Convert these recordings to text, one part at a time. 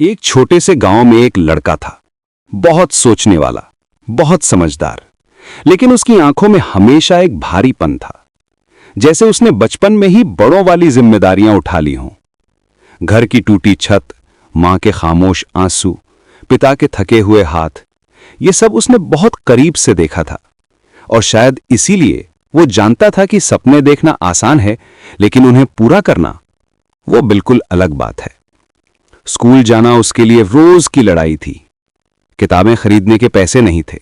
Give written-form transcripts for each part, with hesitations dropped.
एक छोटे से गांव में एक लड़का था, बहुत सोचने वाला, बहुत समझदार, लेकिन उसकी आंखों में हमेशा एक भारीपन था, जैसे उसने बचपन में ही बड़ों वाली जिम्मेदारियां उठा ली हों। घर की टूटी छत, मां के खामोश आंसू, पिता के थके हुए हाथ, ये सब उसने बहुत करीब से देखा था। और शायद इसीलिए वो जानता था कि सपने देखना आसान है, लेकिन उन्हें पूरा करना वो बिल्कुल अलग बात है। स्कूल जाना उसके लिए रोज की लड़ाई थी। किताबें खरीदने के पैसे नहीं थे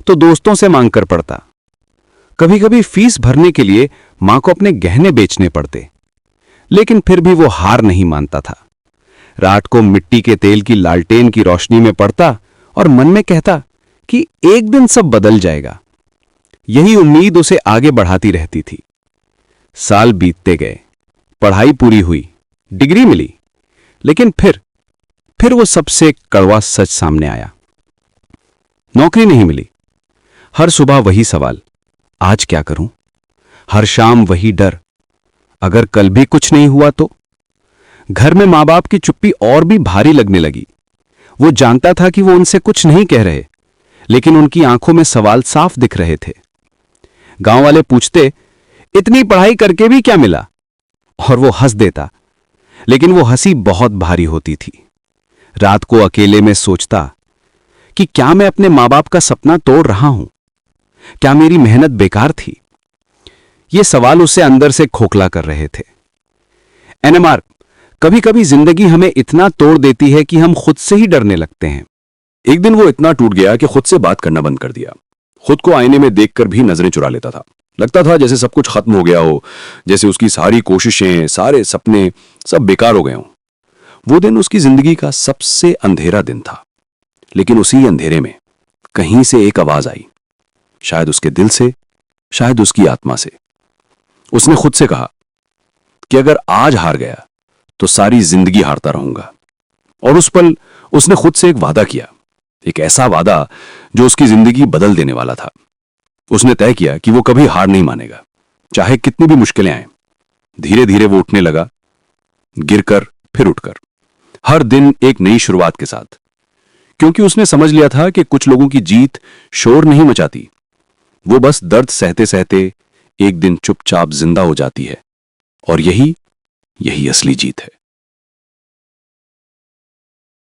तो दोस्तों से मांग कर पढ़ता। कभी कभी फीस भरने के लिए मां को अपने गहने बेचने पड़ते, लेकिन फिर भी वो हार नहीं मानता था। रात को मिट्टी के तेल की लालटेन की रोशनी में पढ़ता और मन में कहता कि एक दिन सब बदल जाएगा। यही उम्मीद उसे आगे बढ़ाती रहती थी। साल बीतते गए, पढ़ाई पूरी हुई, डिग्री मिली, लेकिन फिर वो सबसे कड़वा सच सामने आया। नौकरी नहीं मिली। हर सुबह वही सवाल, आज क्या करूं? हर शाम वही डर, अगर कल भी कुछ नहीं हुआ तो? घर में मां बाप की चुप्पी और भी भारी लगने लगी। वो जानता था कि वो उनसे कुछ नहीं कह रहे, लेकिन उनकी आंखों में सवाल साफ दिख रहे थे। गांव वाले पूछते, इतनी पढ़ाई करके भी क्या मिला? और वो हंस देता, लेकिन वो हंसी बहुत भारी होती थी। रात को अकेले में सोचता कि क्या मैं अपने मां बाप का सपना तोड़ रहा हूं? क्या मेरी मेहनत बेकार थी? ये सवाल उसे अंदर से खोखला कर रहे थे। एनएमआर, कभी कभी जिंदगी हमें इतना तोड़ देती है कि हम खुद से ही डरने लगते हैं। एक दिन वो इतना टूट गया कि खुद से बात करना बंद कर दिया। खुद को आईने में देखकर भी नजरें चुरा लेता था। लगता था जैसे सब कुछ खत्म हो गया हो, जैसे उसकी सारी कोशिशें, सारे सपने सब बेकार हो गए हों। वो दिन उसकी जिंदगी का सबसे अंधेरा दिन था। लेकिन उसी अंधेरे में कहीं से एक आवाज आई, शायद उसके दिल से, शायद उसकी आत्मा से। उसने खुद से कहा कि अगर आज हार गया तो सारी जिंदगी हारता रहूंगा। और उस पल उसने खुद से एक वादा किया, एक ऐसा वादा जो उसकी जिंदगी बदल देने वाला था। उसने तय किया कि वो कभी हार नहीं मानेगा, चाहे कितनी भी मुश्किलें आए। धीरे धीरे वो उठने लगा, गिरकर फिर उठकर, हर दिन एक नई शुरुआत के साथ। क्योंकि उसने समझ लिया था कि कुछ लोगों की जीत शोर नहीं मचाती, वो बस दर्द सहते सहते एक दिन चुपचाप जिंदा हो जाती है। और यही असली जीत है।